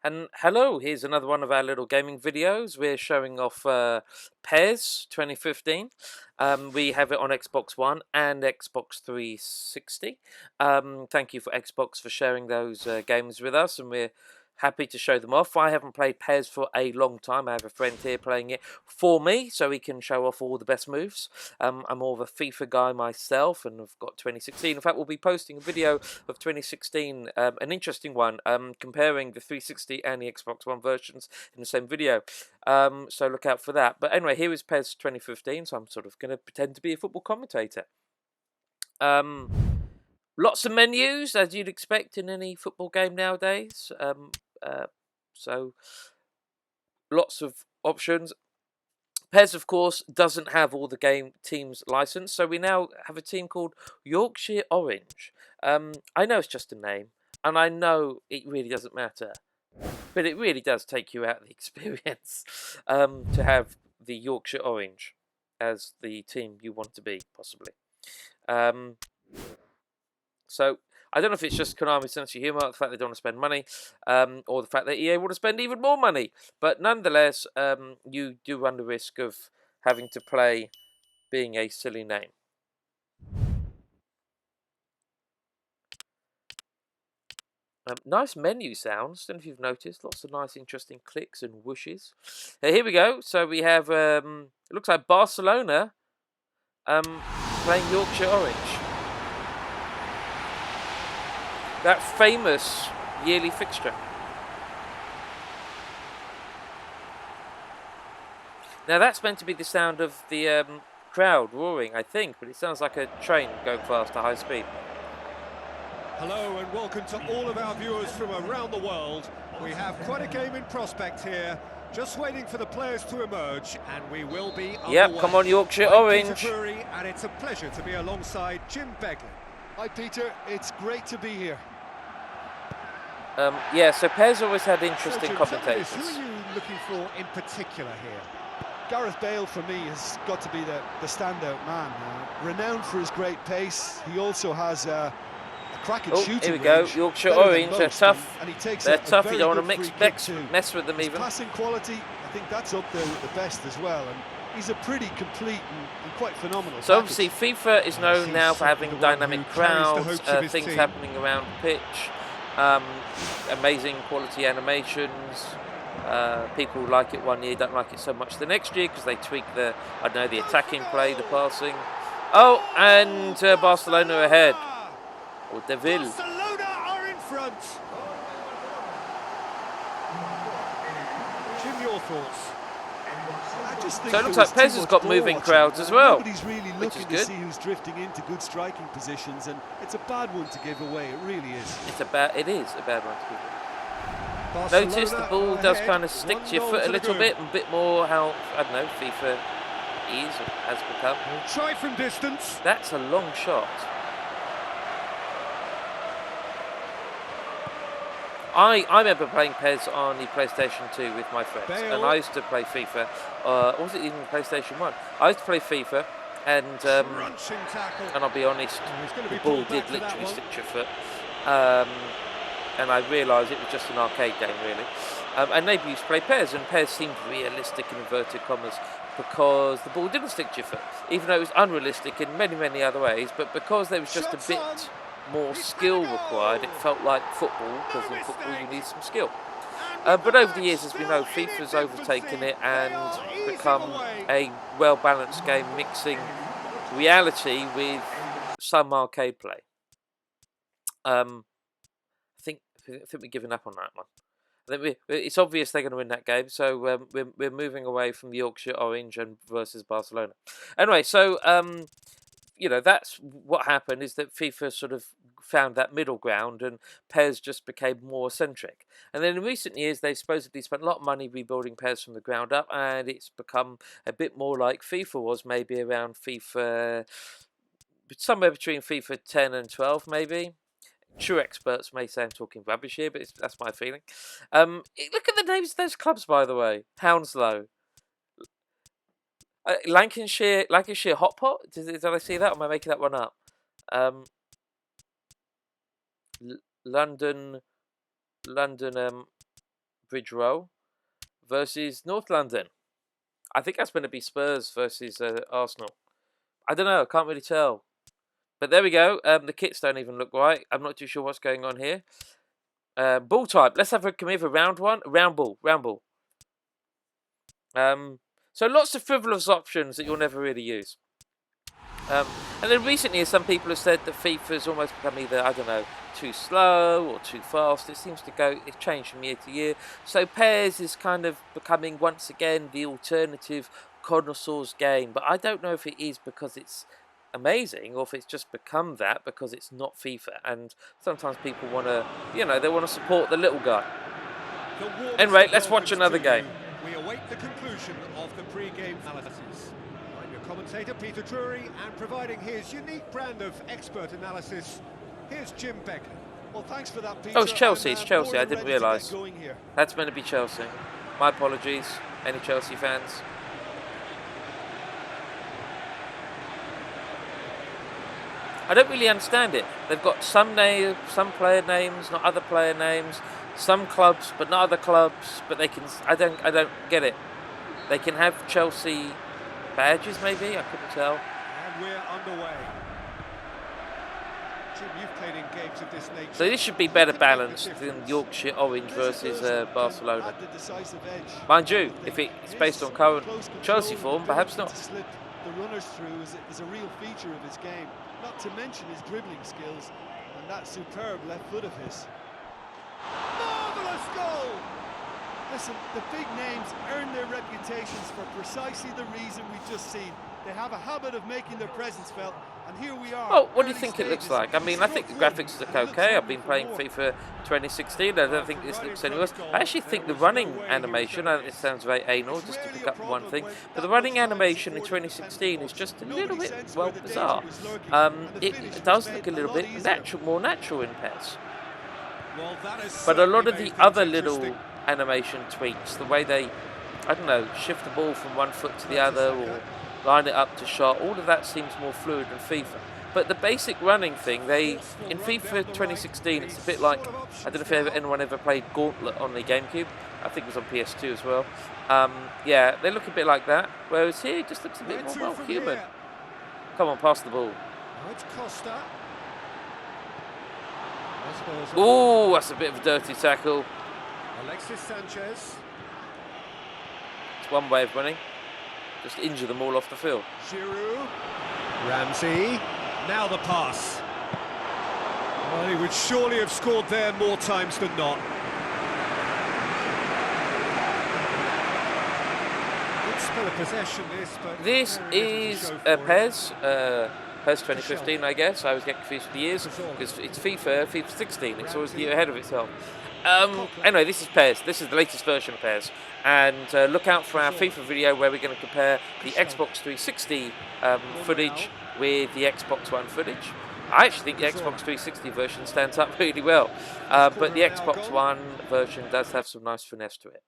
And hello, here's another one of our little gaming videos. We're showing off PES 2015. We have it on Xbox One and Xbox 360. Thank you for Xbox for sharing those games with us, and we're happy to show them off. I haven't played PES for a long time. I have a friend here playing it for me, so he can show off all the best moves. I'm more of a FIFA guy myself, and I've got 2016. In fact, we'll be posting a video of 2016, an interesting one, comparing the 360 and the Xbox One versions in the same video. So look out for that. But anyway, here is PES 2015, so I'm sort of going to pretend to be a football commentator. Lots of menus, as you'd expect in any football game nowadays. So lots of options. PES, of course, doesn't have all the game teams licensed, so we now have a team called Yorkshire Orange. I know it's just a name, and I know it really doesn't matter, but it really does take you out of the experience to have the Yorkshire Orange as the team you want to be, possibly. So I don't know if it's just Konami's sense of humour, the fact they don't want to spend money, or the fact that EA want to spend even more money. But nonetheless, you do run the risk of having to play being a silly name. Nice menu sounds. Don't know if you've noticed. Lots of nice, interesting clicks and whooshes. Here we go. So we have, it looks like Barcelona playing Yorkshire Orange. That famous yearly fixture. Now that's meant to be the sound of the crowd roaring, I think, but it sounds like a train going fast at high speed. Hello and welcome to all of our viewers from around the world. We have quite a game in prospect here, just waiting for the players to emerge, and we will be underway. Yep, come on Yorkshire Orange. Peter Drury, and it's a pleasure to be alongside Jim Begley. Hi Peter, it's great to be here. Yeah, so PES always had interesting Jim, commentators. Who are you looking for in particular here? Gareth Bale, for me, has got to be the standout man. Renowned for his great pace, he also has a cracking shooting here we go, range, Yorkshire Orange, they're tough. and he takes they're a tough, very you don't want good to free kick mess with them his even. passing quality, I think that's up there with the best as well, and he's a pretty complete and quite phenomenal So package. obviously FIFA is known now for having dynamic crowds, things happening around the pitch, amazing quality animations. People like it one year, don't like it so much the next year because they tweak the, I don't know, the attacking play, the passing. Oh, and Barcelona ahead. Or Deville. Barcelona are in front. Jim, your thoughts? So it looks like PES has got moving crowds as well, Nobody's really looking to see who's drifting into good striking positions, and it's a bad one to give away. It really is. It is a bad one to give away. Notice the ball does kind of stick to your foot a little bit, and a bit more how, I don't know, FIFA is or has become. We'll try from distance. That's a long shot. I remember playing PES on the PlayStation 2 with my friends, and I used to play FIFA, or was it even PlayStation 1? I used to play FIFA, and I'll be honest, the ball did literally stick to your foot, and I realised it was just an arcade game really. And maybe you used to play PES, and PES seemed realistic in inverted commas because the ball didn't stick to your foot, even though it was unrealistic in many, many other ways, but because there was just a bit more skill required, it felt like football, because in football you need some skill. But over the years, as we know, FIFA's overtaken it and become a well-balanced game, mixing reality with some arcade play. I think we're giving up on that one. I think it's obvious they're going to win that game, so we're moving away from the Yorkshire Orange and versus Barcelona. Anyway, so you know, that's what happened, is that FIFA sort of found that middle ground and PES just became more eccentric. And then in recent years, they've supposedly spent a lot of money rebuilding PES from the ground up, and it's become a bit more like FIFA was maybe around FIFA, somewhere between FIFA 10 and 12 maybe. True experts may say I'm talking rubbish here, but that's my feeling. Look at the names of those clubs, by the way. Hounslow. Lancashire Hot Pot? Did I see that, or am I making that one up? London. Bridge Row versus North London. I think that's going to be Spurs versus Arsenal. I don't know. I can't really tell. But there we go. The kits don't even look right. I'm not too sure what's going on here. Ball type. Let's have a round one. Round ball. Round ball. So lots of frivolous options that you'll never really use. And then recently, some people have said that FIFA's almost become either, I don't know, too slow or too fast. It seems to go, it's changed from year to year. So PES is kind of becoming once again the alternative connoisseur's game. But I don't know if it is because it's amazing or if it's just become that because it's not FIFA. And sometimes people want to, you know, they want to support the little guy. Anyway, let's watch another game. We await the conclusion of the pre-game analysis. I'm your commentator, Peter Drury, and providing his unique brand of expert analysis, here's Jim Begley. Well, thanks for that, Peter. Oh, it's Chelsea. It's Chelsea. I didn't realise. Here. That's meant to be Chelsea. My apologies, any Chelsea fans. I don't really understand it. They've got some player names, not other player names. Some clubs, but not other clubs. But they can. I don't get it. They can have Chelsea badges, maybe. I couldn't tell. And we're underway. Jim, you've played in games of this nature. So this should be better balanced than Yorkshire Orange versus Barcelona. Mind you, if it's based on current Chelsea form, perhaps not. The runners through is a real feature of his game. Not to mention his dribbling skills and that superb left foot of his. Marvellous goal! Listen, the big names earn their reputations for precisely the reason we've just seen. They have a habit of making their presence felt, and here we are. Well, what do you think it looks like? I mean, I think the graphics look okay. I've been playing FIFA 2016. I don't think this looks any worse. I actually think the running animation, I know it sounds very anal, just to pick up one thing, but the running animation in 2016 is just a little bit, well, bizarre. It does look a little bit more natural in PES. But a lot of the other little animation tweaks, the way they, I don't know, shift the ball from one foot to the other or line it up to shot, all of that seems more fluid than FIFA. But the basic running thing, in FIFA 2016, it's a bit like, I don't know if anyone ever played Gauntlet on the GameCube. I think it was on PS2 as well. Yeah, they look a bit like that. Whereas here, it just looks a bit more, well, human. Come on, pass the ball. It's Costa. Oh, that's a bit of a dirty tackle. Alexis Sanchez. It's one way of running. Just injure them all off the field. Giroud. Ramsey. Now the pass. Well, he would surely have scored there more times than not. Good spell of possession, but this is PES. PES 2015, I guess. I always get confused with the years because it's FIFA 16. It's always the year ahead of itself. Anyway, this is PES. This is the latest version of PES. And look out for our FIFA video where we're going to compare the Xbox 360 footage with the Xbox One footage. I actually think the Xbox 360 version stands up really well. But the Xbox One version does have some nice finesse to it.